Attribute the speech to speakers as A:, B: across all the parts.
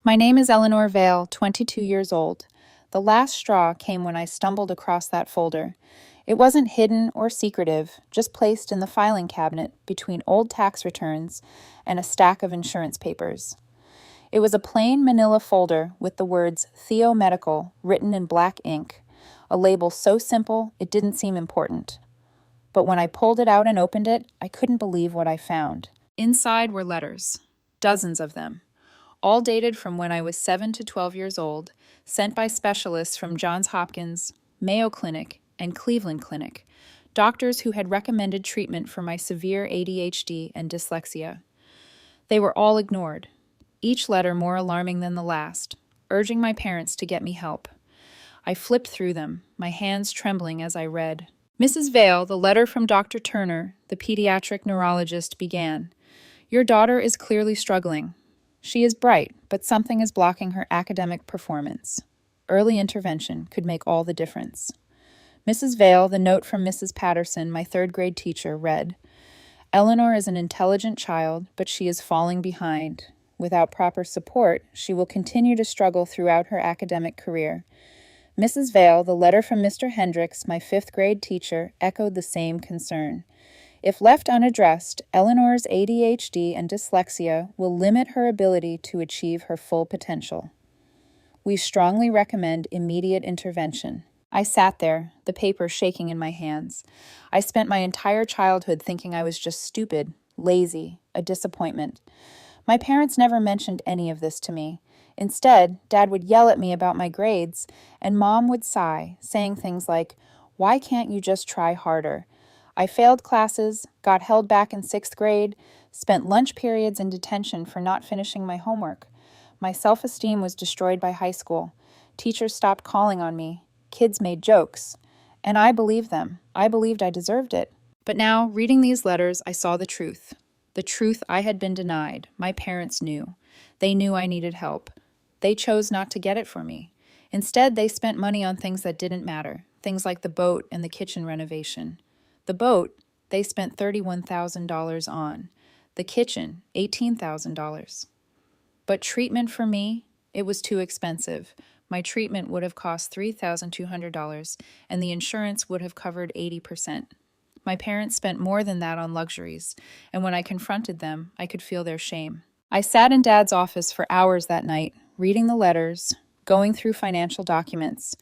A: My name is Eleanor Vale, 22 years old. The last straw came when I stumbled across that folder. It wasn't hidden or secretive, just placed in the filing cabinet between old tax returns and a stack of insurance papers. It was a plain manila folder with the words Theo Medical written in black ink, a label so simple it didn't seem important. But when I pulled it out and opened it, I couldn't believe what I found. Inside were letters, dozens of them, all dated from when I was 7 to 12 years old, sent by specialists from Johns Hopkins, Mayo Clinic, and Cleveland Clinic, doctors who had recommended treatment for my severe ADHD and dyslexia. They were all ignored, each letter more alarming than the last, urging my parents to get me help. I flipped through them, my hands trembling as I read. Mrs. Vale, the letter from Dr. Turner, the pediatric neurologist, began. Your daughter is clearly struggling. She is bright, but something is blocking her academic performance. Early intervention could make all the difference. Mrs. Vale, the note from Mrs. Patterson, my third-grade teacher, read, Eleanor is an intelligent child, but she is falling behind. Without proper support, she will continue to struggle throughout her academic career. Mrs. Vale, the letter from Mr. Hendricks, my fifth-grade teacher, echoed the same concern. If left unaddressed, Eleanor's ADHD and dyslexia will limit her ability to achieve her full potential. We strongly recommend immediate intervention. I sat there, the paper shaking in my hands. I spent my entire childhood thinking I was just stupid, lazy, a disappointment. My parents never mentioned any of this to me. Instead, Dad would yell at me about my grades, and Mom would sigh, saying things like, "Why can't you just try harder?" I failed classes, got held back in 6th grade, spent lunch periods in detention for not finishing my homework. My self-esteem was destroyed by high school. Teachers stopped calling on me. Kids made jokes. And I believed them. I believed I deserved it. But now, reading these letters, I saw the truth. The truth I had been denied. My parents knew. They knew I needed help. They chose not to get it for me. Instead, they spent money on things that didn't matter, things like the boat and the kitchen renovation. The boat, they spent $31,000 on. The kitchen, $18,000. But treatment for me, it was too expensive. My treatment would have cost $3,200, and the insurance would have covered 80%. My parents spent more than that on luxuries, and when I confronted them, I could feel their shame. I sat in Dad's office for hours that night, reading the letters, going through financial documents.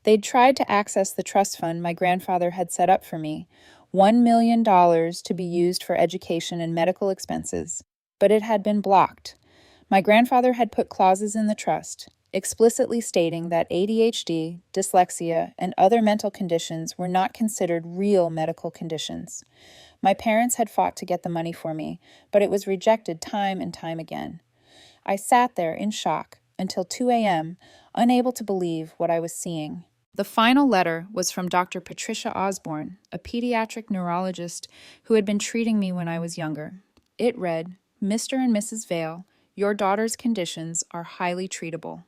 A: They'd tried to access the trust fund my grandfather had set up for me, $1 million to be used for education and medical expenses, but it had been blocked. My grandfather had put clauses in the trust, explicitly stating that ADHD, dyslexia, and other mental conditions were not considered real medical conditions. My parents had fought to get the money for me, but it was rejected time and time again. I sat there in shock until 2 a.m., unable to believe what I was seeing. The final letter was from Dr. Patricia Osborne, a pediatric neurologist who had been treating me when I was younger. It read, Mr. and Mrs. Vale, your daughter's conditions are highly treatable.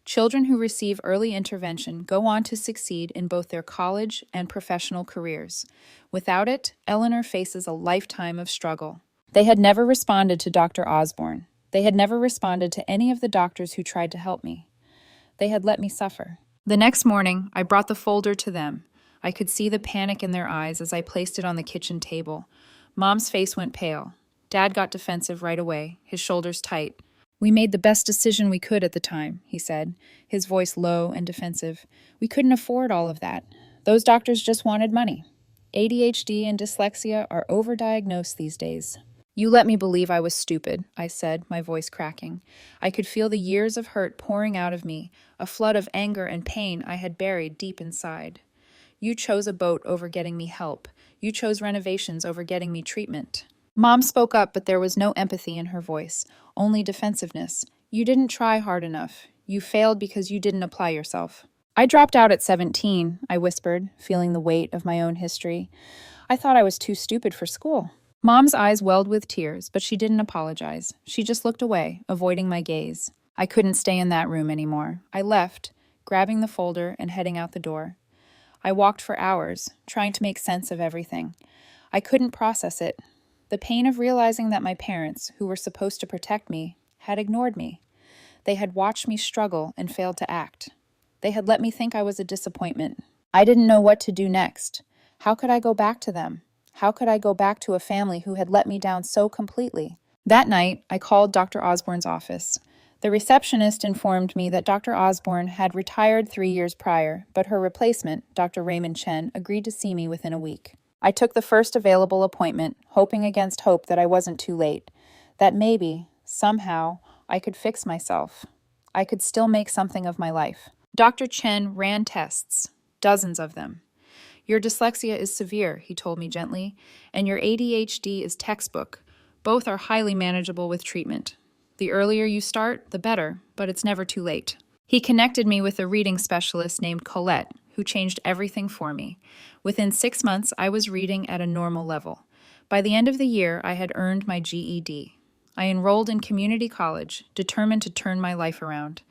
A: Children who receive early intervention go on to succeed in both their college and professional careers. Without it, Eleanor faces a lifetime of struggle. They had never responded to Dr. Osborne. They had never responded to any of the doctors who tried to help me. They had let me suffer. The next morning, I brought the folder to them. I could see the panic in their eyes as I placed it on the kitchen table. Mom's face went pale. Dad got defensive right away, his shoulders tight. We made the best decision we could at the time, he said, his voice low and defensive. We couldn't afford all of that. Those doctors just wanted money. ADHD and dyslexia are overdiagnosed these days. You let me believe I was stupid, I said, my voice cracking. I could feel the years of hurt pouring out of me, a flood of anger and pain I had buried deep inside. You chose a boat over getting me help. You chose renovations over getting me treatment. Mom spoke up, but there was no empathy in her voice, only defensiveness. You didn't try hard enough. You failed because you didn't apply yourself. I dropped out at 17, I whispered, feeling the weight of my own history. I thought I was too stupid for school. Mom's eyes welled with tears, but she didn't apologize. She just looked away, avoiding my gaze. I couldn't stay in that room anymore. I left, grabbing the folder and heading out the door. I walked for hours, trying to make sense of everything. I couldn't process it. The pain of realizing that my parents, who were supposed to protect me, had ignored me. They had watched me struggle and failed to act. They had let me think I was a disappointment. I didn't know what to do next. How could I go back to them? How could I go back to a family who had let me down so completely? That night, I called Dr. Osborne's office. The receptionist informed me that Dr. Osborne had retired 3 years prior, but her replacement, Dr. Raymond Chen, agreed to see me within a week. I took the first available appointment, hoping against hope that I wasn't too late, that maybe, somehow, I could fix myself. I could still make something of my life. Dr. Chen ran tests, dozens of them. Your dyslexia is severe, he told me gently, and your ADHD is textbook. Both are highly manageable with treatment. The earlier you start, the better, but it's never too late. He connected me with a reading specialist named Colette, who changed everything for me. Within 6 months, I was reading at a normal level. By the end of the year, I had earned my GED. I enrolled in community college, determined to turn my life around.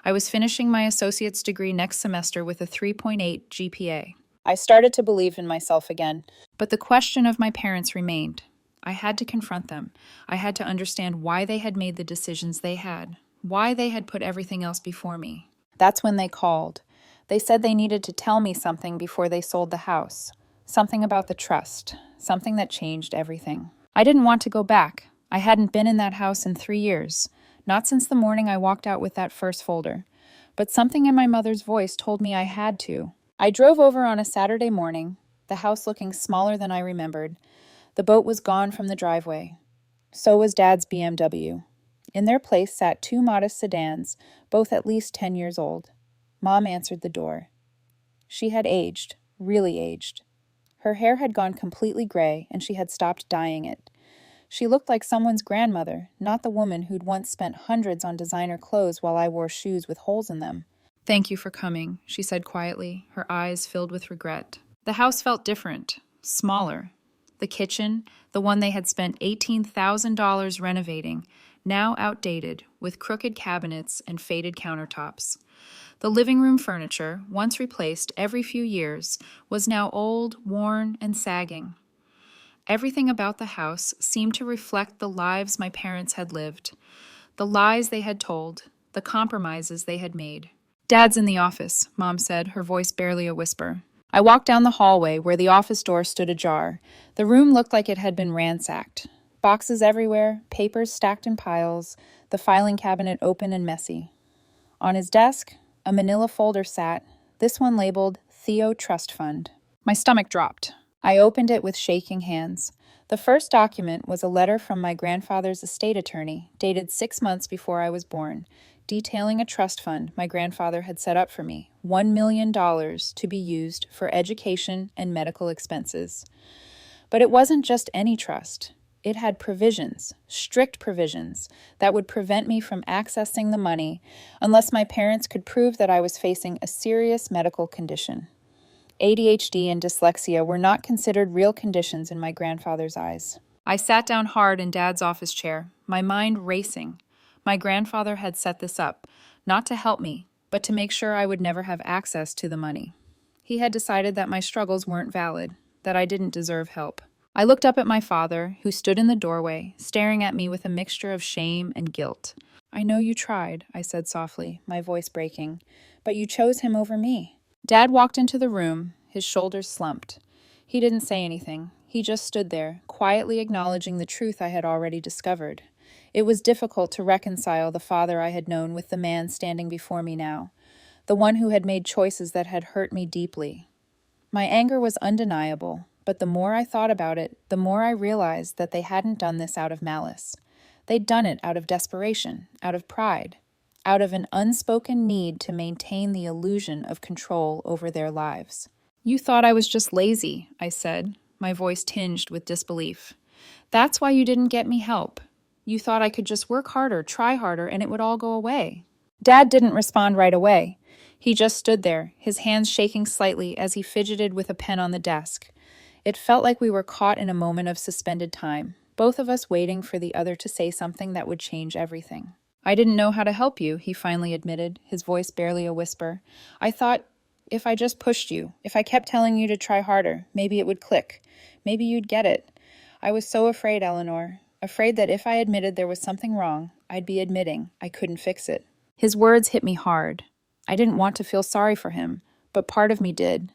A: I was finishing my associate's degree next semester with a 3.8 GPA. I started to believe in myself again, but the question of my parents remained. I had to confront them. I had to understand why they had made the decisions they had, why they had put everything else before me. That's when they called. They said they needed to tell me something before they sold the house, something about the trust, something that changed everything. I didn't want to go back. I hadn't been in that house in 3 years, not since the morning I walked out with that first folder. But something in my mother's voice told me I had to. I drove over on a Saturday morning, the house looking smaller than I remembered. The boat was gone from the driveway. So was Dad's BMW. In their place sat 2 modest sedans, both at least 10 years old. Mom answered the door. She had aged, really aged. Her hair had gone completely gray, and she had stopped dyeing it. She looked like someone's grandmother, not the woman who'd once spent hundreds on designer clothes while I wore shoes with holes in them. "Thank you for coming," she said quietly, her eyes filled with regret. The house felt different, smaller. The kitchen, the one they had spent $18,000 renovating, now outdated, with crooked cabinets and faded countertops. The living room furniture, once replaced every few years, was now old, worn, and sagging. Everything about the house seemed to reflect the lives my parents had lived, the lies they had told, the compromises they had made. "Dad's in the office," Mom said, her voice barely a whisper. I walked down the hallway where the office door stood ajar. The room looked like it had been ransacked. Boxes everywhere, papers stacked in piles, the filing cabinet open and messy. On his desk, a manila folder sat, this one labeled Theo Trust Fund. My stomach dropped. I opened it with shaking hands. The first document was a letter from my grandfather's estate attorney, dated 6 months before I was born, detailing a trust fund my grandfather had set up for me, $1 million to be used for education and medical expenses. But it wasn't just any trust. It had provisions, strict provisions, that would prevent me from accessing the money unless my parents could prove that I was facing a serious medical condition. ADHD and dyslexia were not considered real conditions in my grandfather's eyes. I sat down hard in Dad's office chair, my mind racing. My grandfather had set this up, not to help me, but to make sure I would never have access to the money. He had decided that my struggles weren't valid, that I didn't deserve help. I looked up at my father, who stood in the doorway, staring at me with a mixture of shame and guilt. "I know you tried," I said softly, my voice breaking, "but you chose him over me." Dad walked into the room, his shoulders slumped. He didn't say anything. He just stood there, quietly acknowledging the truth I had already discovered. It was difficult to reconcile the father I had known with the man standing before me now, the one who had made choices that had hurt me deeply. My anger was undeniable, but the more I thought about it, the more I realized that they hadn't done this out of malice. They'd done it out of desperation, out of pride, out of an unspoken need to maintain the illusion of control over their lives. "You thought I was just lazy," I said, my voice tinged with disbelief. "That's why you didn't get me help. You thought I could just work harder, try harder, and it would all go away." Dad didn't respond right away. He just stood there, his hands shaking slightly as he fidgeted with a pen on the desk. It felt like we were caught in a moment of suspended time, both of us waiting for the other to say something that would change everything. "I didn't know how to help you," he finally admitted, his voice barely a whisper. "I thought if I just pushed you, if I kept telling you to try harder, maybe it would click. Maybe you'd get it. I was so afraid, Eleanor, afraid that if I admitted there was something wrong, I'd be admitting I couldn't fix it." His words hit me hard. I didn't want to feel sorry for him, but part of me did.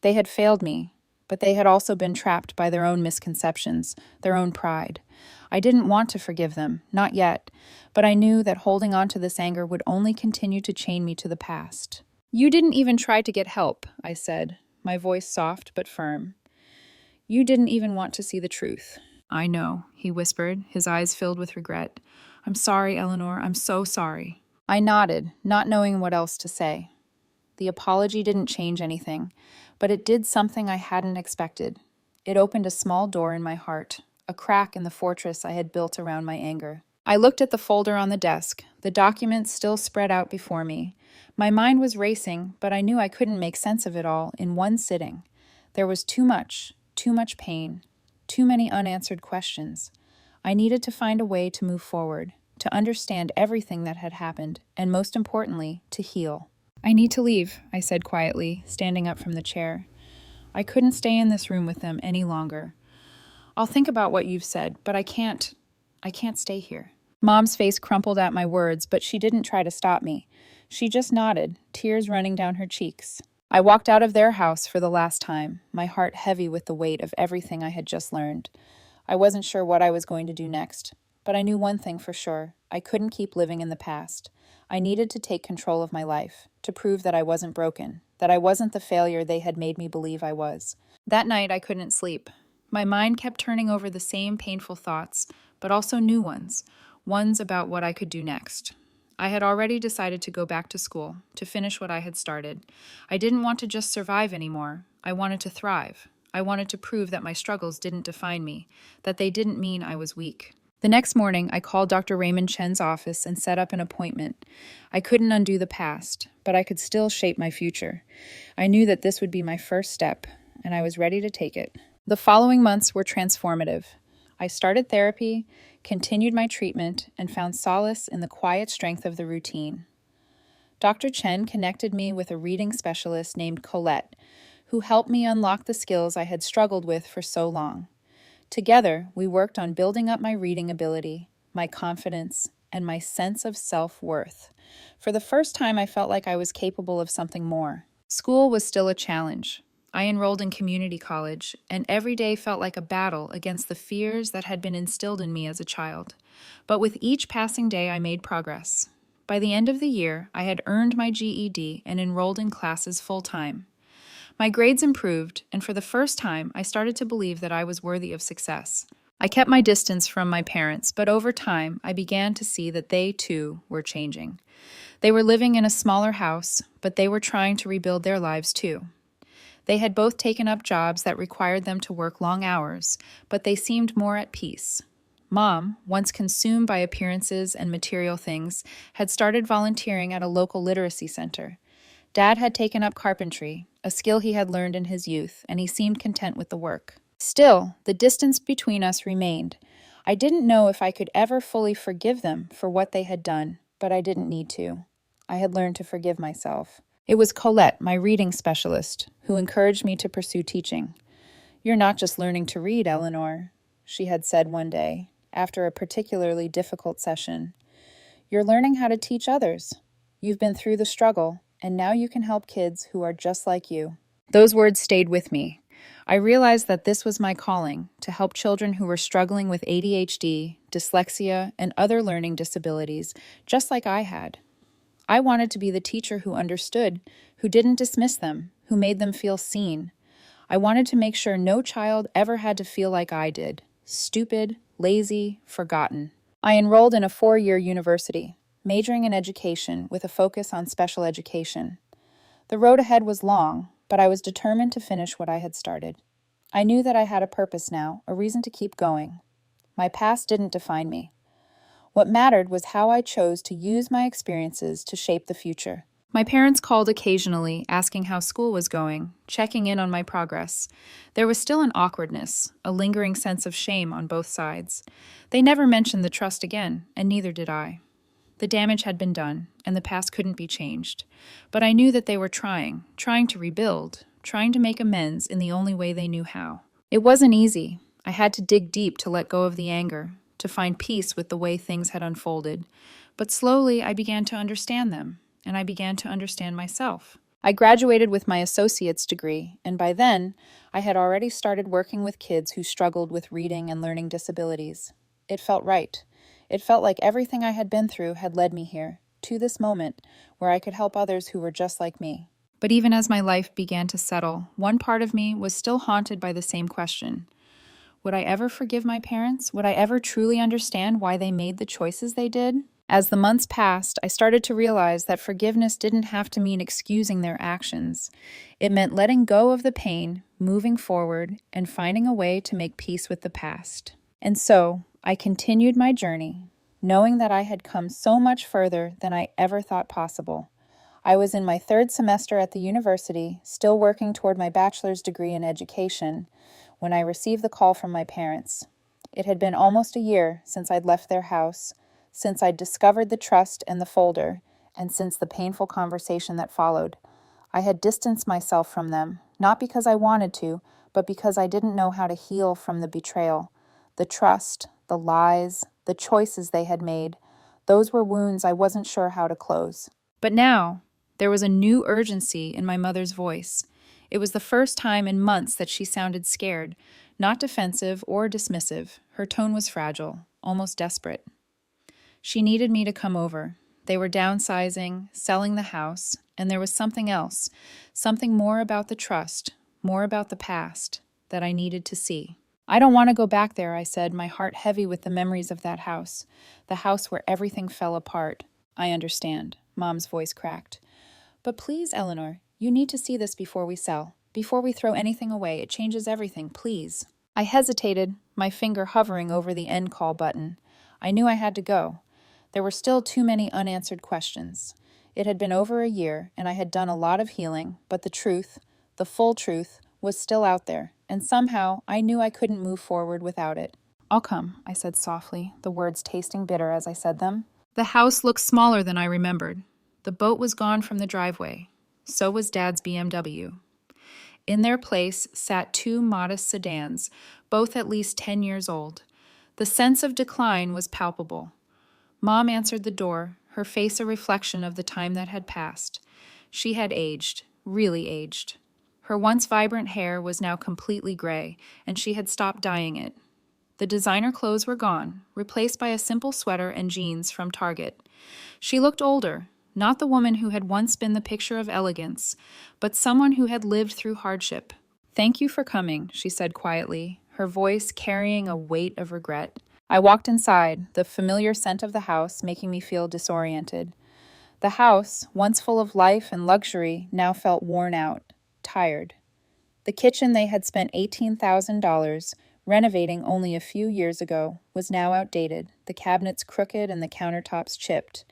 A: They had failed me, but they had also been trapped by their own misconceptions, their own pride. I didn't want to forgive them, not yet, but I knew that holding on to this anger would only continue to chain me to the past. "You didn't even try to get help," I said, my voice soft but firm. "You didn't even want to see the truth." "I know," he whispered, his eyes filled with regret. "I'm sorry, Eleanor, I'm so sorry." I nodded, not knowing what else to say. The apology didn't change anything, but it did something I hadn't expected. It opened a small door in my heart, a crack in the fortress I had built around my anger. I looked at the folder on the desk, the documents still spread out before me. My mind was racing, but I knew I couldn't make sense of it all in one sitting. There was too much pain, too many unanswered questions. I needed to find a way to move forward, to understand everything that had happened, and most importantly, to heal. "I need to leave," I said quietly, standing up from the chair. "I couldn't stay in this room with them any longer. I'll think about what you've said, but I can't stay here." Mom's face crumpled at my words, but she didn't try to stop me. She just nodded, tears running down her cheeks. I walked out of their house for the last time, my heart heavy with the weight of everything I had just learned. I wasn't sure what I was going to do next, but I knew one thing for sure. I couldn't keep living in the past. I needed to take control of my life, to prove that I wasn't broken, that I wasn't the failure they had made me believe I was. That night I couldn't sleep. My mind kept turning over the same painful thoughts, but also new ones about what I could do next. I had already decided to go back to school, to finish what I had started. I didn't want to just survive anymore. I wanted to thrive. I wanted to prove that my struggles didn't define me, that they didn't mean I was weak. The next morning, I called Dr. Raymond Chen's office and set up an appointment. I couldn't undo the past, but I could still shape my future. I knew that this would be my first step, and I was ready to take it. The following months were transformative. I started therapy, continued my treatment, and found solace in the quiet strength of the routine. Dr. Chen connected me with a reading specialist named Colette, who helped me unlock the skills I had struggled with for so long. Together, we worked on building up my reading ability, my confidence, and my sense of self-worth. For the first time, I felt like I was capable of something more. School was still a challenge. I enrolled in community college, and every day felt like a battle against the fears that had been instilled in me as a child. But with each passing day, I made progress. By the end of the year, I had earned my GED and enrolled in classes full-time. My grades improved, and for the first time, I started to believe that I was worthy of success. I kept my distance from my parents, but over time, I began to see that they, too, were changing. They were living in a smaller house, but they were trying to rebuild their lives, too. They had both taken up jobs that required them to work long hours, but they seemed more at peace. Mom, once consumed by appearances and material things, had started volunteering at a local literacy center. Dad had taken up carpentry, a skill he had learned in his youth, and he seemed content with the work. Still, the distance between us remained. I didn't know if I could ever fully forgive them for what they had done, but I didn't need to. I had learned to forgive myself. It was Colette, my reading specialist, who encouraged me to pursue teaching. "You're not just learning to read, Eleanor," she had said one day, after a particularly difficult session. "You're learning how to teach others. You've been through the struggle, and now you can help kids who are just like you." Those words stayed with me. I realized that this was my calling, to help children who were struggling with ADHD, dyslexia, and other learning disabilities, just like I had. I wanted to be the teacher who understood, who didn't dismiss them, who made them feel seen. I wanted to make sure no child ever had to feel like I did, stupid, lazy, forgotten. I enrolled in a 4-year university, majoring in education with a focus on special education. The road ahead was long, but I was determined to finish what I had started. I knew that I had a purpose now, a reason to keep going. My past didn't define me. What mattered was how I chose to use my experiences to shape the future. My parents called occasionally, asking how school was going, checking in on my progress. There was still an awkwardness, a lingering sense of shame on both sides. They never mentioned the trust again, and neither did I. The damage had been done, and the past couldn't be changed. But I knew that they were trying to rebuild, trying to make amends in the only way they knew how. It wasn't easy. I had to dig deep to let go of the anger, to find peace with the way things had unfolded. But slowly I began to understand them, and I began to understand myself. I graduated with my associate's degree, and by then, I had already started working with kids who struggled with reading and learning disabilities. It felt right. It felt like everything I had been through had led me here, to this moment, where I could help others who were just like me. But even as my life began to settle, one part of me was still haunted by the same question. Would I ever forgive my parents? Would I ever truly understand why they made the choices they did? As the months passed, I started to realize that forgiveness didn't have to mean excusing their actions. It meant letting go of the pain, moving forward, and finding a way to make peace with the past. And so, I continued my journey, knowing that I had come so much further than I ever thought possible. I was in my third semester at the university, still working toward my bachelor's degree in education, when I received the call from my parents. It had been almost a year since I'd left their house, since I'd discovered the trust and the folder, and since the painful conversation that followed. I had distanced myself from them, not because I wanted to, but because I didn't know how to heal from the betrayal. The trust, the lies, the choices they had made, those were wounds I wasn't sure how to close. But now, there was a new urgency in my mother's voice. It was the first time in months that she sounded scared, not defensive or dismissive. Her tone was fragile, almost desperate. She needed me to come over. They were downsizing, selling the house, and there was something else, something more about the trust, more about the past, that I needed to see. I don't want to go back there, I said, my heart heavy with the memories of that house, the house where everything fell apart. I understand, Mom's voice cracked. But please, Eleanor, you need to see this before we sell, before we throw anything away. It changes everything, please. I hesitated, my finger hovering over the end call button. I knew I had to go. There were still too many unanswered questions. It had been over a year, and I had done a lot of healing, but the truth, the full truth, was still out there, and somehow I knew I couldn't move forward without it. I'll come, I said softly, the words tasting bitter as I said them. The house looked smaller than I remembered. The boat was gone from the driveway. So was Dad's BMW. In their place sat two modest sedans, both at least 10 years old. The sense of decline was palpable. Mom answered the door, her face a reflection of the time that had passed. She had aged, really aged. Her once vibrant hair was now completely gray, and she had stopped dyeing it. The designer clothes were gone, replaced by a simple sweater and jeans from Target. She looked older, not the woman who had once been the picture of elegance, but someone who had lived through hardship. "Thank you for coming," she said quietly, her voice carrying a weight of regret. I walked inside, the familiar scent of the house making me feel disoriented. The house, once full of life and luxury, now felt worn out, tired. The kitchen they had spent $18,000 renovating only a few years ago was now outdated, the cabinets crooked and the countertops chipped.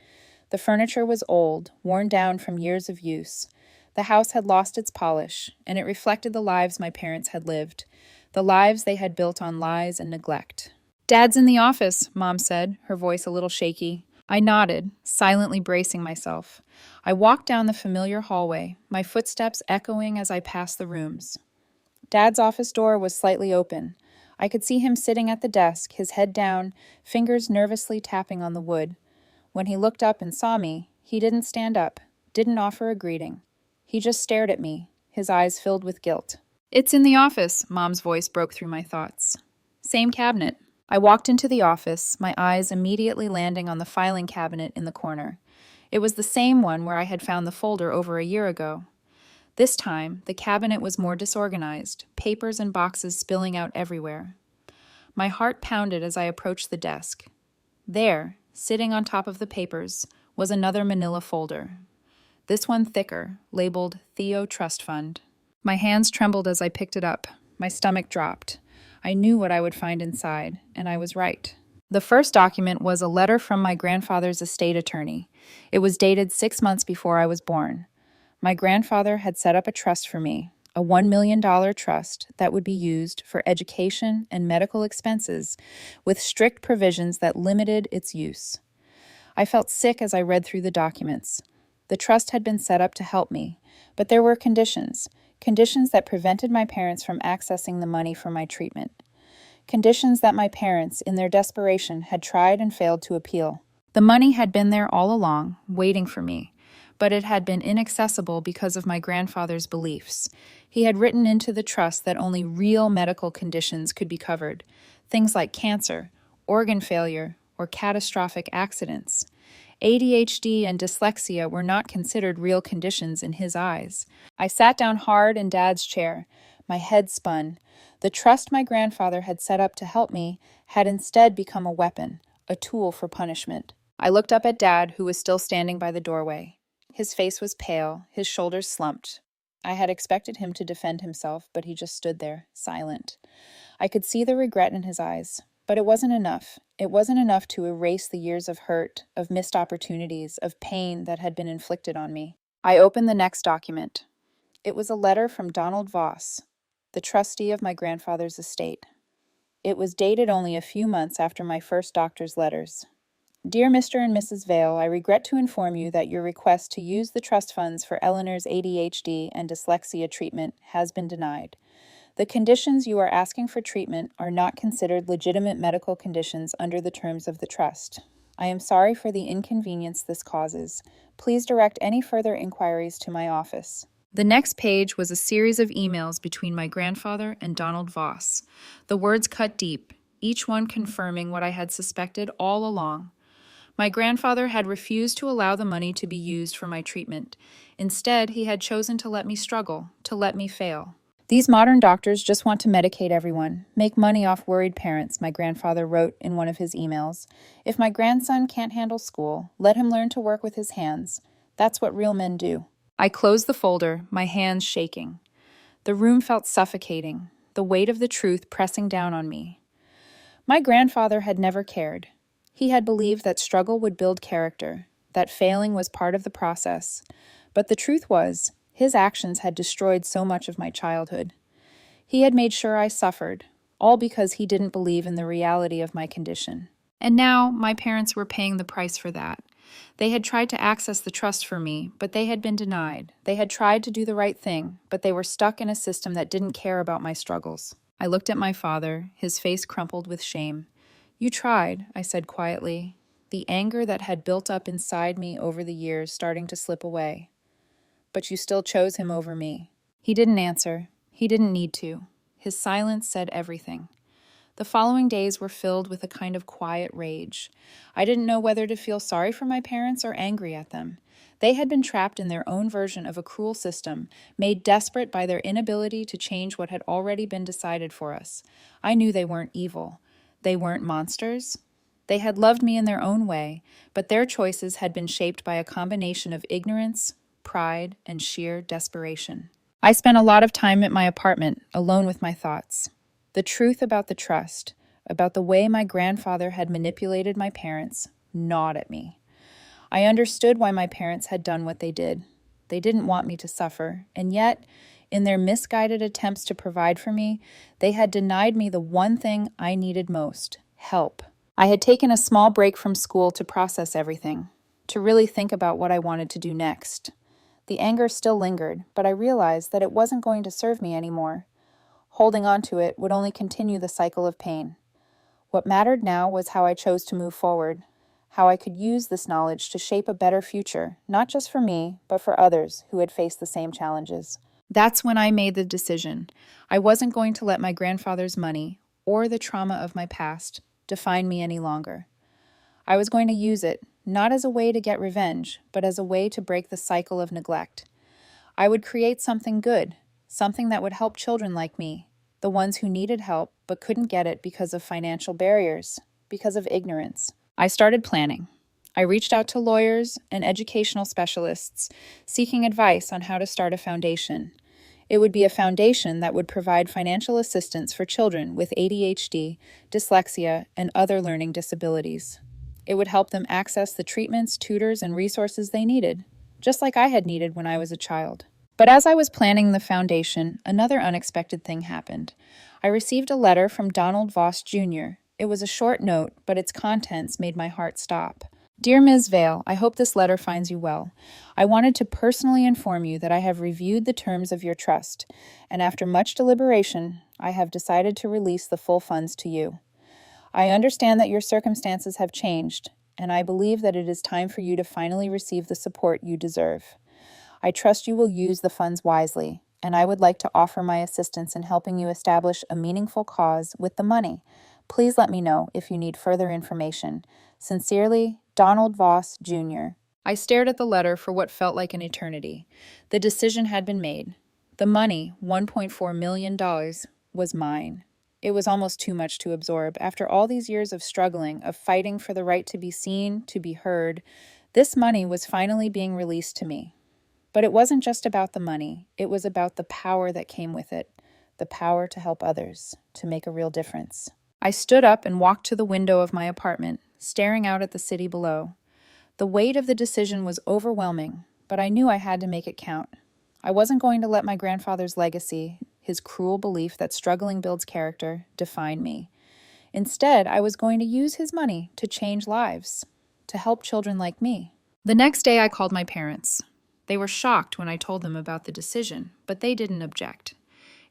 A: The furniture was old, worn down from years of use. The house had lost its polish, and it reflected the lives my parents had lived, the lives they had built on lies and neglect. "Dad's in the office," Mom said, her voice a little shaky. I nodded, silently bracing myself. I walked down the familiar hallway, my footsteps echoing as I passed the rooms. Dad's office door was slightly open. I could see him sitting at the desk, his head down, fingers nervously tapping on the wood. When he looked up and saw me, he didn't stand up, didn't offer a greeting. He just stared at me, his eyes filled with guilt. "It's in the office," Mom's voice broke through my thoughts. "Same cabinet." I walked into the office, my eyes immediately landing on the filing cabinet in the corner. It was the same one where I had found the folder over a year ago. This time, the cabinet was more disorganized, papers and boxes spilling out everywhere. My heart pounded as I approached the desk. There, sitting on top of the papers, was another manila folder. This one thicker, labeled Theo Trust Fund. My hands trembled as I picked it up. My stomach dropped. I knew what I would find inside, and I was right. The first document was a letter from my grandfather's estate attorney. It was dated 6 months before I was born. My grandfather had set up a trust for me, a $1 million trust that would be used for education and medical expenses, with strict provisions that limited its use. I felt sick as I read through the documents. The trust had been set up to help me, but there were conditions that prevented my parents from accessing the money for my treatment. Conditions that my parents, in their desperation, had tried and failed to appeal. The money had been there all along, waiting for me, but it had been inaccessible because of my grandfather's beliefs. He had written into the trust that only real medical conditions could be covered, things like cancer, organ failure, or catastrophic accidents. ADHD and dyslexia were not considered real conditions in his eyes. I sat down hard in Dad's chair. My head spun. The trust my grandfather had set up to help me had instead become a weapon, a tool for punishment. I looked up at Dad, who was still standing by the doorway. His face was pale, his shoulders slumped. I had expected him to defend himself, but he just stood there, silent. I could see the regret in his eyes. But it wasn't enough. It wasn't enough to erase the years of hurt, of missed opportunities, of pain that had been inflicted on me. I opened the next document. It was a letter from Donald Voss, the trustee of my grandfather's estate. It was dated only a few months after my first doctor's letters. Dear Mr. and Mrs. Vale, I regret to inform you that your request to use the trust funds for Eleanor's ADHD and dyslexia treatment has been denied. The conditions you are asking for treatment are not considered legitimate medical conditions under the terms of the trust. I am sorry for the inconvenience this causes. Please direct any further inquiries to my office. The next page was a series of emails between my grandfather and Donald Voss. The words cut deep, each one confirming what I had suspected all along. My grandfather had refused to allow the money to be used for my treatment. Instead, he had chosen to let me struggle, to let me fail. These modern doctors just want to medicate everyone, make money off worried parents, my grandfather wrote in one of his emails. If my grandson can't handle school, let him learn to work with his hands. That's what real men do. I closed the folder, my hands shaking. The room felt suffocating, the weight of the truth pressing down on me. My grandfather had never cared. He had believed that struggle would build character, that failing was part of the process. But the truth was, his actions had destroyed so much of my childhood. He had made sure I suffered, all because he didn't believe in the reality of my condition. And now, my parents were paying the price for that. They had tried to access the trust for me, but they had been denied. They had tried to do the right thing, but they were stuck in a system that didn't care about my struggles. I looked at my father, his face crumpled with shame. You tried, I said quietly, the anger that had built up inside me over the years starting to slip away. But you still chose him over me. He didn't answer. He didn't need to. His silence said everything. The following days were filled with a kind of quiet rage. I didn't know whether to feel sorry for my parents or angry at them. They had been trapped in their own version of a cruel system, made desperate by their inability to change what had already been decided for us. I knew they weren't evil. They weren't monsters. They had loved me in their own way, but their choices had been shaped by a combination of ignorance, pride, and sheer desperation. I spent a lot of time at my apartment, alone with my thoughts. The truth about the trust, about the way my grandfather had manipulated my parents, gnawed at me. I understood why my parents had done what they did. They didn't want me to suffer, and yet, in their misguided attempts to provide for me, they had denied me the one thing I needed most, help. I had taken a small break from school to process everything, to really think about what I wanted to do next. The anger still lingered, but I realized that it wasn't going to serve me anymore. Holding on to it would only continue the cycle of pain. What mattered now was how I chose to move forward, how I could use this knowledge to shape a better future, not just for me, but for others who had faced the same challenges. That's when I made the decision. I wasn't going to let my grandfather's money, or the trauma of my past, define me any longer. I was going to use it, not as a way to get revenge, but as a way to break the cycle of neglect. I would create something good, something that would help children like me, the ones who needed help but couldn't get it because of financial barriers, because of ignorance. I started planning. I reached out to lawyers and educational specialists, seeking advice on how to start a foundation. It would be a foundation that would provide financial assistance for children with ADHD, dyslexia, and other learning disabilities. It would help them access the treatments, tutors, and resources they needed, just like I had needed when I was a child. But as I was planning the foundation, another unexpected thing happened. I received a letter from Donald Voss Jr. It was a short note, but its contents made my heart stop. Dear Ms. Vale, I hope this letter finds you well. I wanted to personally inform you that I have reviewed the terms of your trust, and after much deliberation, I have decided to release the full funds to you. I understand that your circumstances have changed, and I believe that it is time for you to finally receive the support you deserve. I trust you will use the funds wisely, and I would like to offer my assistance in helping you establish a meaningful cause with the money. Please let me know if you need further information. Sincerely, Donald Voss, Jr. I stared at the letter for what felt like an eternity. The decision had been made. The money, $1.4 million, was mine. It was almost too much to absorb. After all these years of struggling, of fighting for the right to be seen, to be heard, this money was finally being released to me. But it wasn't just about the money. It was about the power that came with it, the power to help others, to make a real difference. I stood up and walked to the window of my apartment, staring out at the city below. The weight of the decision was overwhelming, but I knew I had to make it count. I wasn't going to let my grandfather's legacy, his cruel belief that struggling builds character, define me. Instead, I was going to use his money to change lives, to help children like me. The next day, I called my parents. They were shocked when I told them about the decision, but they didn't object.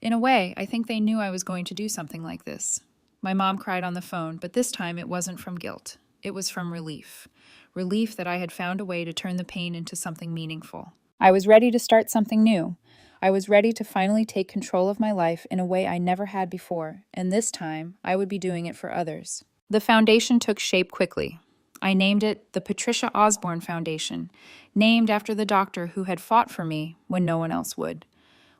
A: In a way, I think they knew I was going to do something like this. My mom cried on the phone, but this time it wasn't from guilt. It was from relief. Relief that I had found a way to turn the pain into something meaningful. I was ready to start something new. I was ready to finally take control of my life in a way I never had before, and this time I would be doing it for others. The foundation took shape quickly. I named it the Patricia Osborne Foundation, named after the doctor who had fought for me when no one else would.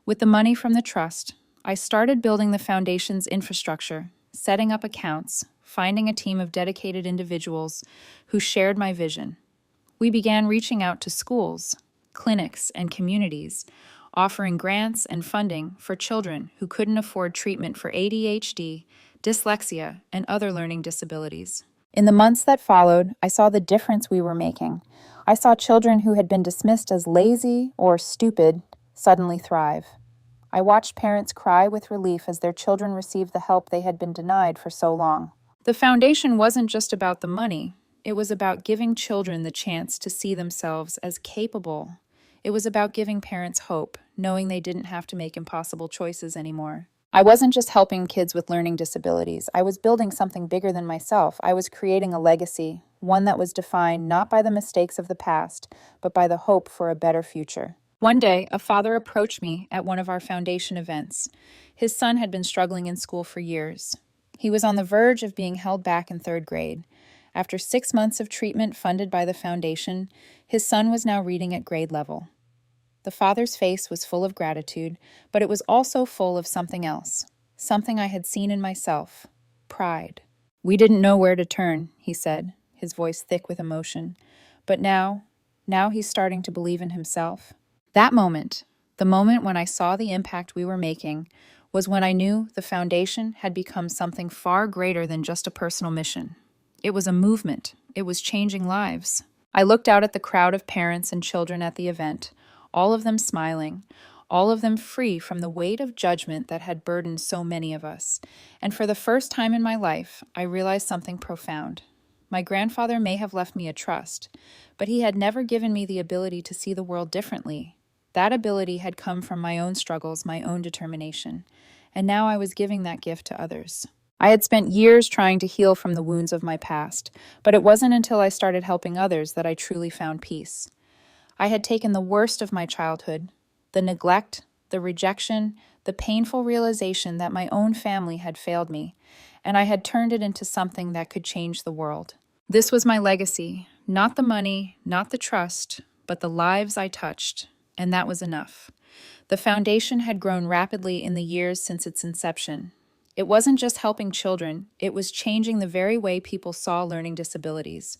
A: With the money from the trust, I started building the foundation's infrastructure, setting up accounts, finding a team of dedicated individuals who shared my vision. We began reaching out to schools, clinics, and communities, offering grants and funding for children who couldn't afford treatment for ADHD, dyslexia, and other learning disabilities. In the months that followed, I saw the difference we were making. I saw children who had been dismissed as lazy or stupid suddenly thrive. I watched parents cry with relief as their children received the help they had been denied for so long. The foundation wasn't just about the money. It was about giving children the chance to see themselves as capable. It was about giving parents hope, knowing they didn't have to make impossible choices anymore. I wasn't just helping kids with learning disabilities. I was building something bigger than myself. I was creating a legacy, one that was defined not by the mistakes of the past, but by the hope for a better future. One day, a father approached me at one of our foundation events. His son had been struggling in school for years. He was on the verge of being held back in third grade. After 6 months of treatment funded by the foundation, his son was now reading at grade level. The father's face was full of gratitude, but it was also full of something else, something I had seen in myself, pride. "We didn't know where to turn," he said, his voice thick with emotion. "But now he's starting to believe in himself." That moment, the moment when I saw the impact we were making, was when I knew the foundation had become something far greater than just a personal mission. It was a movement. It was changing lives. I looked out at the crowd of parents and children at the event, all of them smiling, all of them free from the weight of judgment that had burdened so many of us. And for the first time in my life, I realized something profound. My grandfather may have left me a trust, but he had never given me the ability to see the world differently. That ability had come from my own struggles, my own determination, and now I was giving that gift to others. I had spent years trying to heal from the wounds of my past, but it wasn't until I started helping others that I truly found peace. I had taken the worst of my childhood, the neglect, the rejection, the painful realization that my own family had failed me, and I had turned it into something that could change the world. This was my legacy, not the money, not the trust, but the lives I touched, and that was enough. The foundation had grown rapidly in the years since its inception. It wasn't just helping children, it was changing the very way people saw learning disabilities.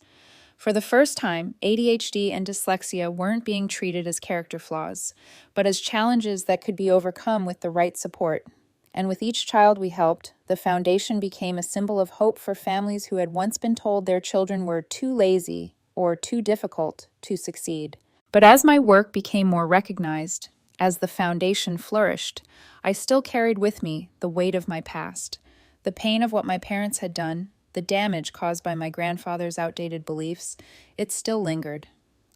A: For the first time, ADHD and dyslexia weren't being treated as character flaws, but as challenges that could be overcome with the right support. And with each child we helped, the foundation became a symbol of hope for families who had once been told their children were too lazy or too difficult to succeed. But as my work became more recognized, as the foundation flourished, I still carried with me the weight of my past, the pain of what my parents had done, the damage caused by my grandfather's outdated beliefs. It still lingered.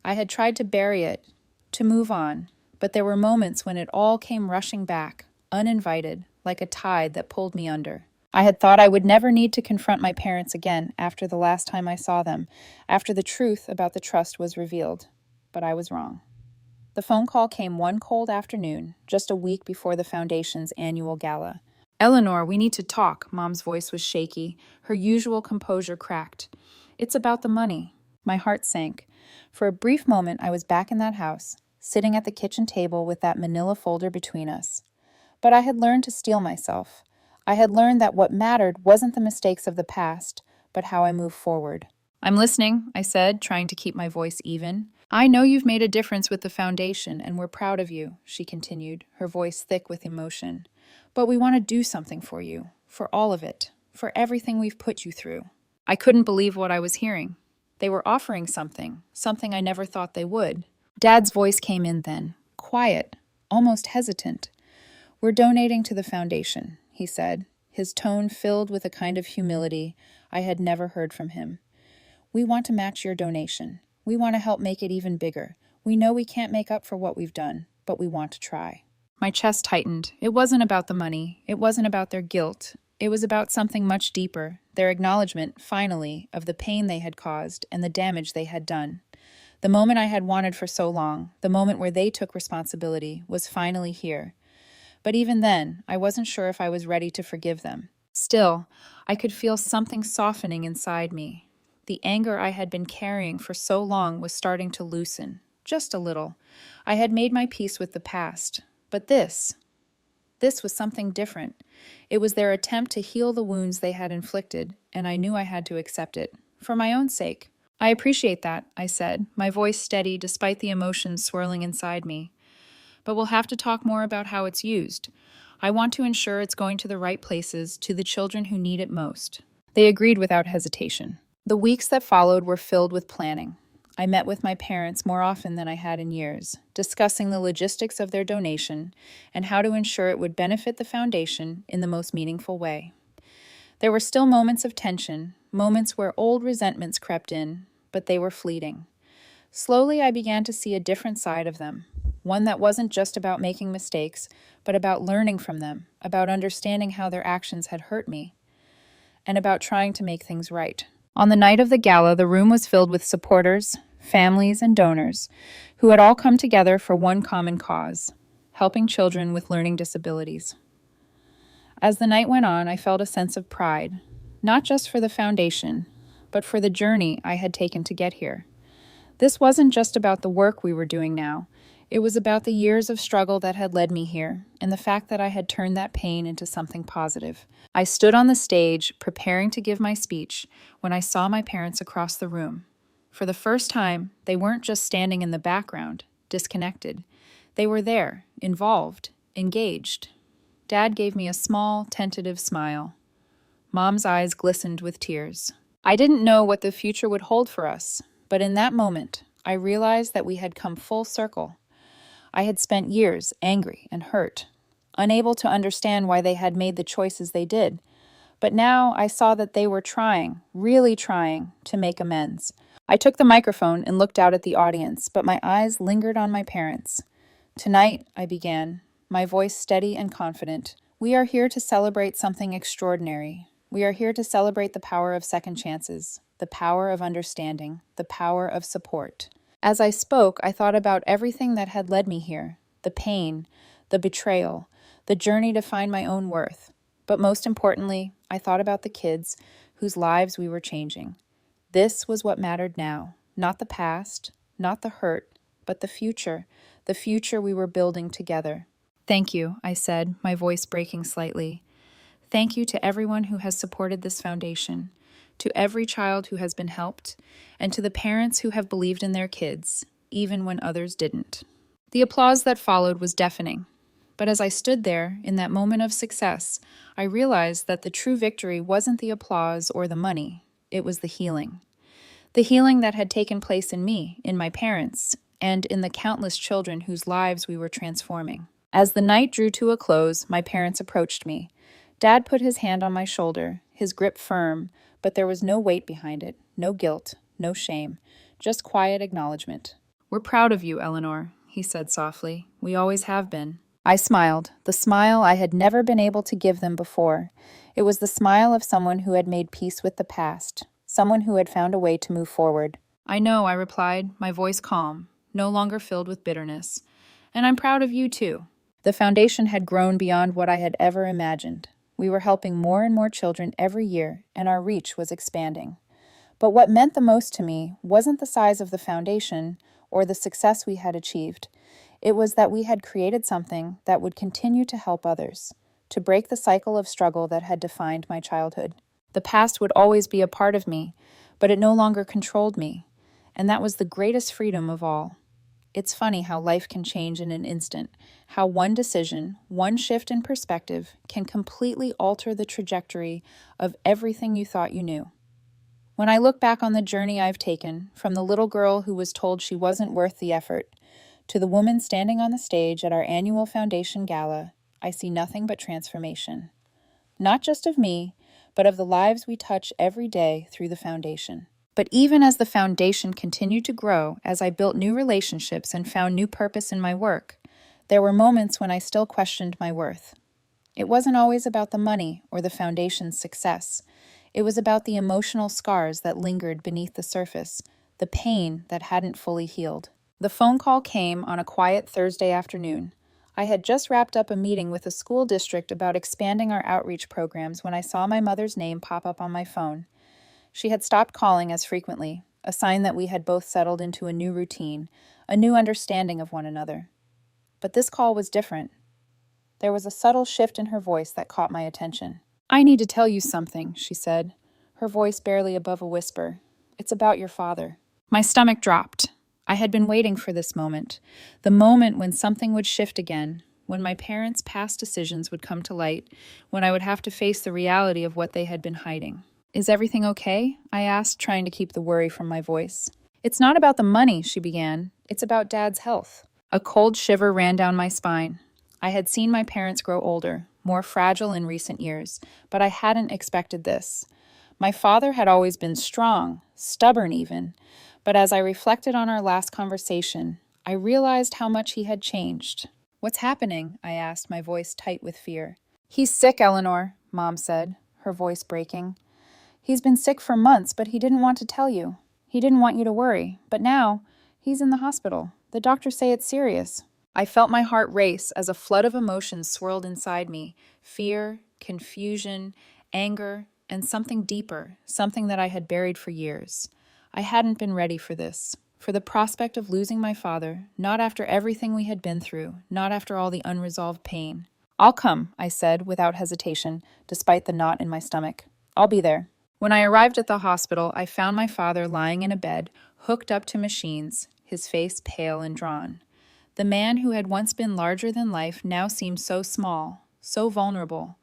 A: I had tried to bury it, to move on, but there were moments when it all came rushing back, uninvited, like a tide that pulled me under. I had thought I would never need to confront my parents again after the last time I saw them, after the truth about the trust was revealed. But I was wrong. The phone call came one cold afternoon, just a week before the Foundation's annual gala. "Eleanor, we need to talk." Mom's voice was shaky, her usual composure cracked. "It's about the money." My heart sank. For a brief moment, I was back in that house, sitting at the kitchen table with that manila folder between us. But I had learned to steel myself. I had learned that what mattered wasn't the mistakes of the past, but how I moved forward. "I'm listening," I said, trying to keep my voice even. "I know you've made a difference with the Foundation, and we're proud of you," she continued, her voice thick with emotion. "But we want to do something for you, for all of it, for everything we've put you through." I couldn't believe what I was hearing. They were offering something, something I never thought they would. Dad's voice came in then, quiet, almost hesitant. "We're donating to the Foundation," he said, his tone filled with a kind of humility I had never heard from him. "We want to match your donation. We want to help make it even bigger. We know we can't make up for what we've done, but we want to try." My chest tightened. It wasn't about the money. It wasn't about their guilt. It was about something much deeper, their acknowledgement, finally, of the pain they had caused and the damage they had done. The moment I had wanted for so long, the moment where they took responsibility, was finally here. But even then, I wasn't sure if I was ready to forgive them. Still, I could feel something softening inside me. The anger I had been carrying for so long was starting to loosen, just a little. I had made my peace with the past. But this was something different. It was their attempt to heal the wounds they had inflicted, and I knew I had to accept it, for my own sake. "I appreciate that," I said, my voice steady despite the emotions swirling inside me. "But we'll have to talk more about how it's used. I want to ensure it's going to the right places, to the children who need it most." They agreed without hesitation. The weeks that followed were filled with planning. I met with my parents more often than I had in years, discussing the logistics of their donation and how to ensure it would benefit the Foundation in the most meaningful way. There were still moments of tension, moments where old resentments crept in, but they were fleeting. Slowly, I began to see a different side of them, one that wasn't just about making mistakes, but about learning from them, about understanding how their actions had hurt me, and about trying to make things right. On the night of the gala, the room was filled with supporters, families, and donors who had all come together for one common cause: helping children with learning disabilities. As the night went on, I felt a sense of pride, not just for the Foundation, but for the journey I had taken to get here. This wasn't just about the work we were doing now. It was about the years of struggle that had led me here, and the fact that I had turned that pain into something positive. I stood on the stage, preparing to give my speech, when I saw my parents across the room. For the first time, they weren't just standing in the background, disconnected. They were there, involved, engaged. Dad gave me a small, tentative smile. Mom's eyes glistened with tears. I didn't know what the future would hold for us, but in that moment, I realized that we had come full circle. I had spent years angry and hurt, unable to understand why they had made the choices they did. But now I saw that they were trying, really trying, to make amends. I took the microphone and looked out at the audience, but my eyes lingered on my parents. "Tonight," I began, my voice steady and confident, "we are here to celebrate something extraordinary. We are here to celebrate the power of second chances, the power of understanding, the power of support." As I spoke, I thought about everything that had led me here: the pain, the betrayal, the journey to find my own worth. But most importantly, I thought about the kids whose lives we were changing. This was what mattered now, not the past, not the hurt, but the future we were building together. "Thank you," I said, my voice breaking slightly. "Thank you to everyone who has supported this foundation, to every child who has been helped, and to the parents who have believed in their kids, even when others didn't." The applause that followed was deafening. But as I stood there, in that moment of success, I realized that the true victory wasn't the applause or the money. It was the healing. The healing that had taken place in me, in my parents, and in the countless children whose lives we were transforming. As the night drew to a close, my parents approached me. Dad put his hand on my shoulder, his grip firm, but there was no weight behind it, no guilt, no shame, just quiet acknowledgement. "We're proud of you, Eleanor," he said softly. "We always have been." I smiled, the smile I had never been able to give them before. It was the smile of someone who had made peace with the past, someone who had found a way to move forward. I know, I replied, my voice calm, no longer filled with bitterness. And I'm proud of you too. The foundation had grown beyond what I had ever imagined. We were helping more and more children every year, and our reach was expanding. But what meant the most to me wasn't the size of the foundation or the success we had achieved. It was that we had created something that would continue to help others, to break the cycle of struggle that had defined my childhood. The past would always be a part of me, but it no longer controlled me, and that was the greatest freedom of all. It's funny how life can change in an instant, how one decision, one shift in perspective can completely alter the trajectory of everything you thought you knew. When I look back on the journey I've taken, from the little girl who was told she wasn't worth the effort, to the woman standing on the stage at our annual foundation gala, I see nothing but transformation. Not just of me, but of the lives we touch every day through the foundation. But even as the foundation continued to grow, as I built new relationships and found new purpose in my work, there were moments when I still questioned my worth. It wasn't always about the money or the foundation's success. It was about the emotional scars that lingered beneath the surface, the pain that hadn't fully healed. The phone call came on a quiet Thursday afternoon. I had just wrapped up a meeting with a school district about expanding our outreach programs when I saw my mother's name pop up on my phone. She had stopped calling as frequently, a sign that we had both settled into a new routine, a new understanding of one another. But this call was different. There was a subtle shift in her voice that caught my attention. "I need to tell you something," she said, her voice barely above a whisper. "It's about your father." My stomach dropped. I had been waiting for this moment, the moment when something would shift again, when my parents' past decisions would come to light, when I would have to face the reality of what they had been hiding. "Is everything okay?" I asked, trying to keep the worry from my voice. "It's not about the money," she began. "It's about Dad's health." A cold shiver ran down my spine. I had seen my parents grow older, more fragile in recent years, but I hadn't expected this. My father had always been strong, stubborn even, but as I reflected on our last conversation, I realized how much he had changed. "What's happening?" I asked, my voice tight with fear. "He's sick, Eleanor," Mom said, her voice breaking. "He's been sick for months, but he didn't want to tell you. He didn't want you to worry. But now, he's in the hospital. The doctors say it's serious." I felt my heart race as a flood of emotions swirled inside me. Fear, confusion, anger, and something deeper, something that I had buried for years. I hadn't been ready for this, for the prospect of losing my father, not after everything we had been through, not after all the unresolved pain. "I'll come," I said without hesitation, despite the knot in my stomach. "I'll be there." When I arrived at the hospital, I found my father lying in a bed, hooked up to machines, his face pale and drawn. The man who had once been larger than life now seemed so small, so vulnerable.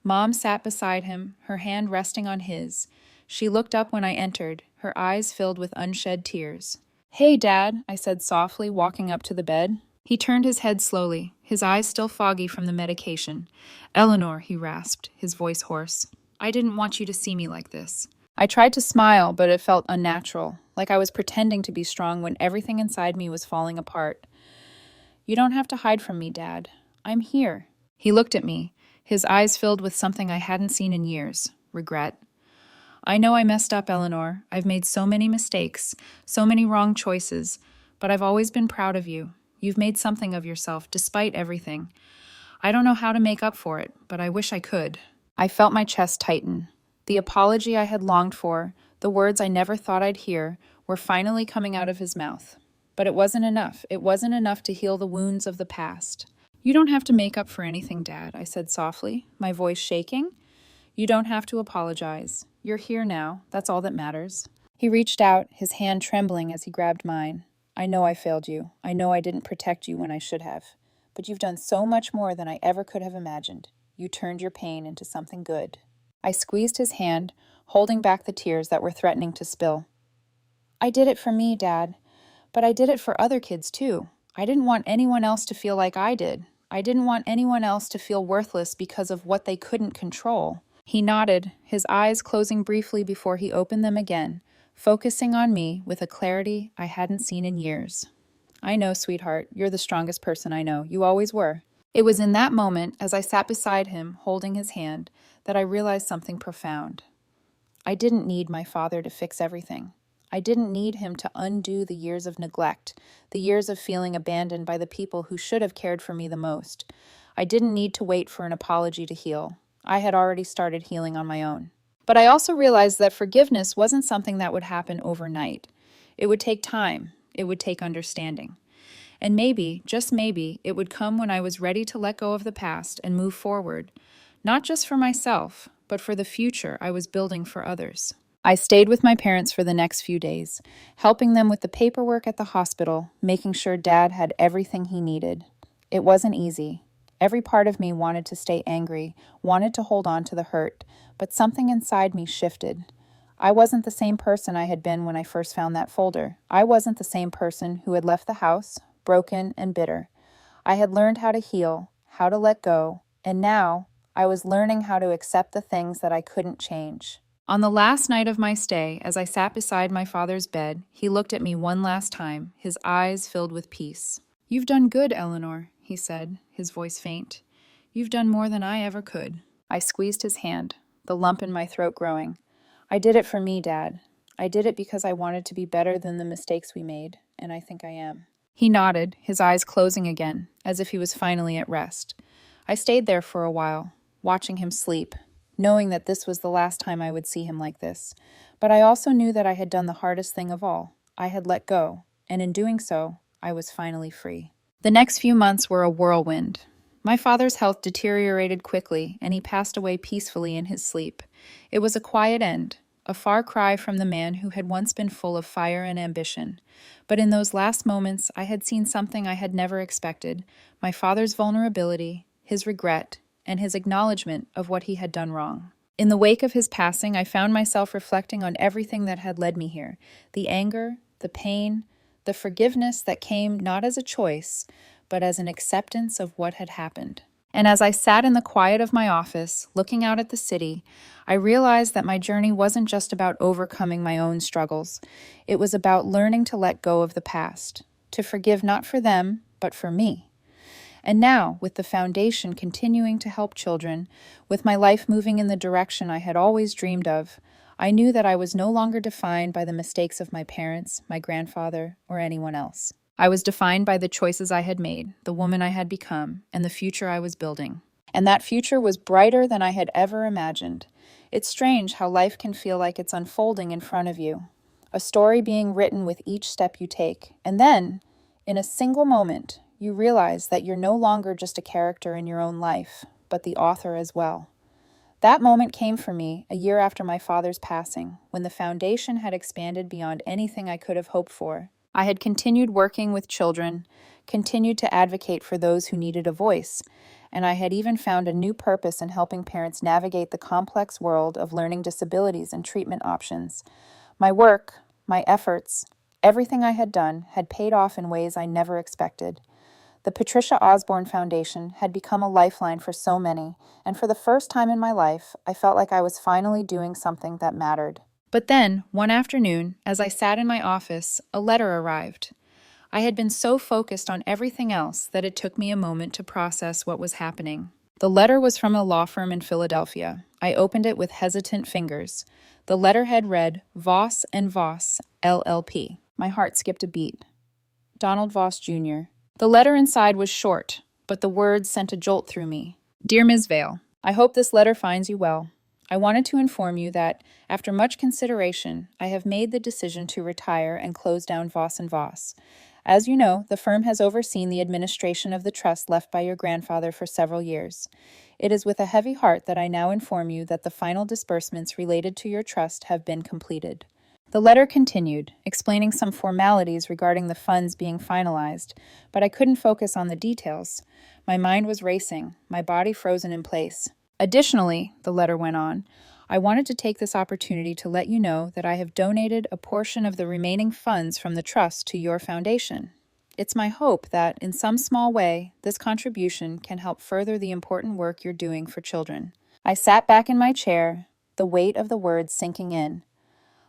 A: Mom sat beside him, her hand resting on his. She looked up when I entered, her eyes filled with unshed tears. "Hey, Dad," I said softly, walking up to the bed. He turned his head slowly, his eyes still foggy from the medication. "Eleanor," he rasped, his voice hoarse. "I didn't want you to see me like this." I tried to smile, but it felt unnatural, like I was pretending to be strong when everything inside me was falling apart. "You don't have to hide from me, Dad. I'm here." He looked at me, his eyes filled with something I hadn't seen in years, regret. "I know I messed up, Eleanor. I've made so many mistakes, so many wrong choices, but I've always been proud of you. You've made something of yourself, despite everything. I don't know how to make up for it, but I wish I could." I felt my chest tighten. The apology I had longed for, the words I never thought I'd hear, were finally coming out of his mouth. But it wasn't enough. It wasn't enough to heal the wounds of the past. "You don't have to make up for anything, Dad," I said softly, my voice shaking. "You don't have to apologize. You're here now. That's all that matters." He reached out, his hand trembling as he grabbed mine. "I know I failed you. I know I didn't protect you when I should have. But you've done so much more than I ever could have imagined. You turned your pain into something good." I squeezed his hand, holding back the tears that were threatening to spill. "I did it for me, Dad. But I did it for other kids too. I didn't want anyone else to feel like I did. I didn't want anyone else to feel worthless because of what they couldn't control." He nodded, his eyes closing briefly before he opened them again, focusing on me with a clarity I hadn't seen in years. "I know, sweetheart. You're the strongest person I know. You always were." It was in that moment, as I sat beside him, holding his hand, that I realized something profound. I didn't need my father to fix everything. I didn't need him to undo the years of neglect, the years of feeling abandoned by the people who should have cared for me the most. I didn't need to wait for an apology to heal. I had already started healing on my own. But I also realized that forgiveness wasn't something that would happen overnight. It would take time. It would take understanding. And maybe, just maybe, it would come when I was ready to let go of the past and move forward, not just for myself, but for the future I was building for others. I stayed with my parents for the next few days, helping them with the paperwork at the hospital, making sure Dad had everything he needed. It wasn't easy. Every part of me wanted to stay angry, wanted to hold on to the hurt, but something inside me shifted. I wasn't the same person I had been when I first found that folder. I wasn't the same person who had left the house, broken and bitter. I had learned how to heal, how to let go, and now I was learning how to accept the things that I couldn't change. On the last night of my stay, as I sat beside my father's bed, he looked at me one last time, his eyes filled with peace. "You've done good, Eleanor," he said, his voice faint. "You've done more than I ever could." I squeezed his hand, the lump in my throat growing. "I did it for me, Dad. I did it because I wanted to be better than the mistakes we made, and I think I am." He nodded, his eyes closing again, as if he was finally at rest. I stayed there for a while, watching him sleep, knowing that this was the last time I would see him like this. But I also knew that I had done the hardest thing of all. I had let go, and in doing so, I was finally free. The next few months were a whirlwind. My father's health deteriorated quickly, and he passed away peacefully in his sleep. It was a quiet end, a far cry from the man who had once been full of fire and ambition. But in those last moments, I had seen something I had never expected: my father's vulnerability, his regret, and his acknowledgement of what he had done wrong. In the wake of his passing, I found myself reflecting on everything that had led me here: the anger, the pain, the forgiveness that came not as a choice, but as an acceptance of what had happened. And as I sat in the quiet of my office, looking out at the city, I realized that my journey wasn't just about overcoming my own struggles. It was about learning to let go of the past, to forgive not for them, but for me. And now, with the foundation continuing to help children, with my life moving in the direction I had always dreamed of, I knew that I was no longer defined by the mistakes of my parents, my grandfather, or anyone else. I was defined by the choices I had made, the woman I had become, and the future I was building. And that future was brighter than I had ever imagined. It's strange how life can feel like it's unfolding in front of you, a story being written with each step you take. And then, in a single moment, you realize that you're no longer just a character in your own life, but the author as well. That moment came for me a year after my father's passing, when the foundation had expanded beyond anything I could have hoped for. I had continued working with children, continued to advocate for those who needed a voice, and I had even found a new purpose in helping parents navigate the complex world of learning disabilities and treatment options. My work, my efforts, everything I had done had paid off in ways I never expected. The Patricia Osborne Foundation had become a lifeline for so many, and for the first time in my life, I felt like I was finally doing something that mattered. But then, one afternoon, as I sat in my office, a letter arrived. I had been so focused on everything else that it took me a moment to process what was happening. The letter was from a law firm in Philadelphia. I opened it with hesitant fingers. The letterhead read, Voss and Voss, LLP. My heart skipped a beat. Donald Voss, Jr. The letter inside was short, but the words sent a jolt through me. Dear Ms. Vale, I hope this letter finds you well. I wanted to inform you that, after much consideration, I have made the decision to retire and close down Voss and Voss. As you know, the firm has overseen the administration of the trust left by your grandfather for several years. It is with a heavy heart that I now inform you that the final disbursements related to your trust have been completed. The letter continued, explaining some formalities regarding the funds being finalized, but I couldn't focus on the details. My mind was racing, my body frozen in place. Additionally, the letter went on, I wanted to take this opportunity to let you know that I have donated a portion of the remaining funds from the trust to your foundation. It's my hope that, in some small way, this contribution can help further the important work you're doing for children. I sat back in my chair, the weight of the words sinking in.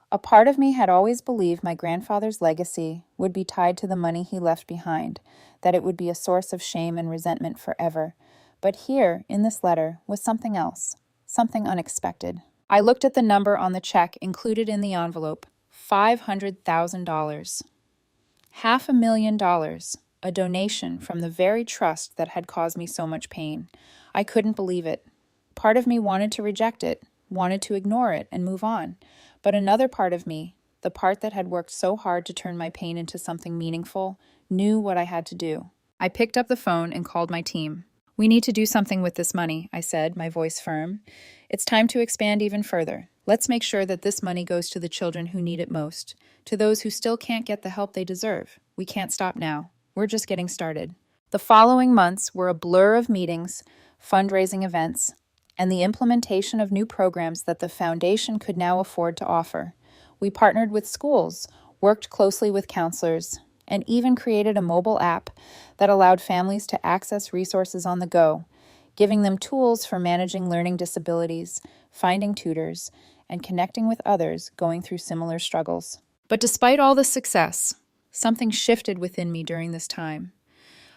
A: A part of me had always believed my grandfather's legacy would be tied to the money he left behind, that it would be a source of shame and resentment forever. But here, in this letter, was something else, something unexpected. I looked at the number on the check included in the envelope, $500,000. $500,000, a donation from the very trust that had caused me so much pain. I couldn't believe it. Part of me wanted to reject it, wanted to ignore it and move on. But another part of me, the part that had worked so hard to turn my pain into something meaningful, knew what I had to do. I picked up the phone and called my team. "We need to do something with this money," I said, my voice firm. "It's time to expand even further. Let's make sure that this money goes to the children who need it most, to those who still can't get the help they deserve. We can't stop now. We're just getting started." The following months were a blur of meetings, fundraising events, and the implementation of new programs that the foundation could now afford to offer. We partnered with schools, worked closely with counselors, and even created a mobile app that allowed families to access resources on the go, giving them tools for managing learning disabilities, finding tutors, and connecting with others going through similar struggles. But despite all the success, something shifted within me during this time.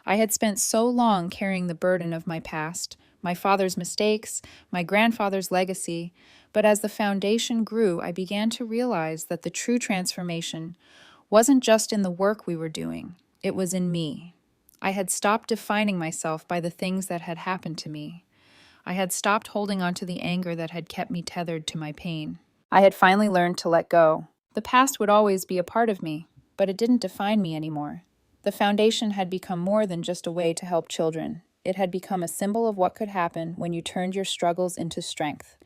A: I had spent so long carrying the burden of my past, my father's mistakes, my grandfather's legacy, but as the foundation grew, I began to realize that the true transformation wasn't just in the work we were doing, it was in me. I had stopped defining myself by the things that had happened to me. I had stopped holding on to the anger that had kept me tethered to my pain. I had finally learned to let go. The past would always be a part of me, but it didn't define me anymore. The foundation had become more than just a way to help children. It had become a symbol of what could happen when you turned your struggles into strength,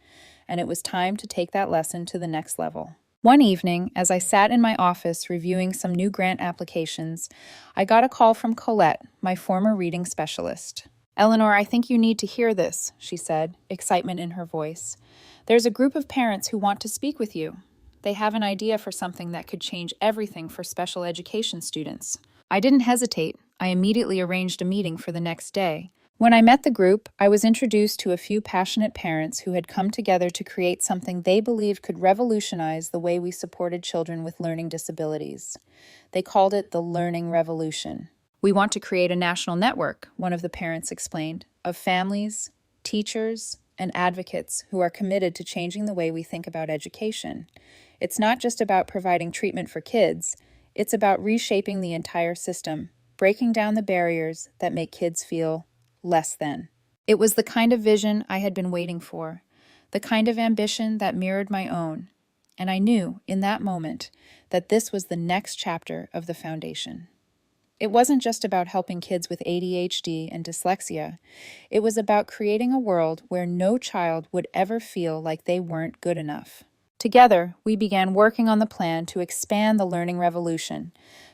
A: and it was time to take that lesson to the next level. One evening, as I sat in my office reviewing some new grant applications, I got a call from Colette, my former reading specialist. "Eleanor, I think you need to hear this," she said, excitement in her voice. "There's a group of parents who want to speak with you. They have an idea for something that could change everything for special education students." I didn't hesitate. I immediately arranged a meeting for the next day. When I met the group, I was introduced to a few passionate parents who had come together to create something they believed could revolutionize the way we supported children with learning disabilities. They called it the Learning Revolution. "We want to create a national network," one of the parents explained, "of families, teachers, and advocates who are committed to changing the way we think about education. It's not just about providing treatment for kids, it's about reshaping the entire system, breaking down the barriers that make kids feel less than." It was the kind of vision I had been waiting for, the kind of ambition that mirrored my own, and I knew in that moment that this was the next chapter of the foundation. It wasn't just about helping kids with ADHD and dyslexia. It was about creating a world where no child would ever feel like they weren't good enough. Together, we began working on the plan to expand the learning revolution,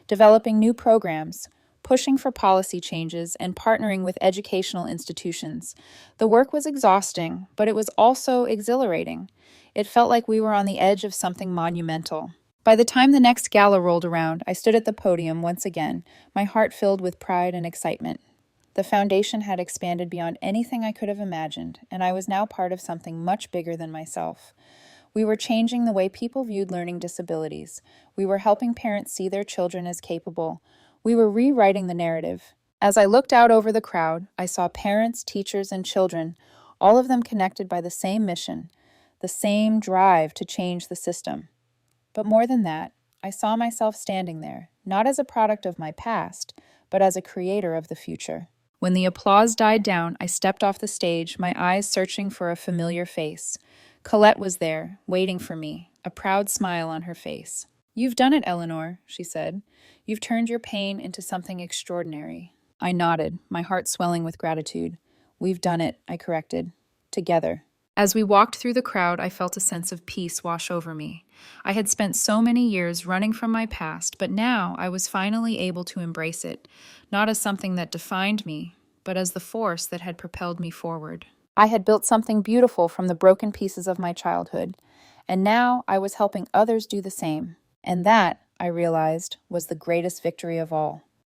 A: developing new programs, pushing for policy changes, and partnering with educational institutions. The work was exhausting, but it was also exhilarating. It felt like we were on the edge of something monumental. By the time the next gala rolled around, I stood at the podium once again, my heart filled with pride and excitement. The foundation had expanded beyond anything I could have imagined, and I was now part of something much bigger than myself. We were changing the way people viewed learning disabilities. We were helping parents see their children as capable. We were rewriting the narrative. As I looked out over the crowd, I saw parents, teachers, and children, all of them connected by the same mission, the same drive to change the system. But more than that, I saw myself standing there, not as a product of my past, but as a creator of the future. When the applause died down, I stepped off the stage, my eyes searching for a familiar face. Colette was there, waiting for me, a proud smile on her face. "You've done it, Eleanor," she said. "You've turned your pain into something extraordinary." I nodded, my heart swelling with gratitude. "We've done it," I corrected. "Together." As we walked through the crowd, I felt a sense of peace wash over me. I had spent so many years running from my past, but now I was finally able to embrace it, not as something that defined me, but as the force that had propelled me forward. I had built something beautiful from the broken pieces of my childhood, and now I was helping others do the same. And that, I realized, was the greatest victory of all.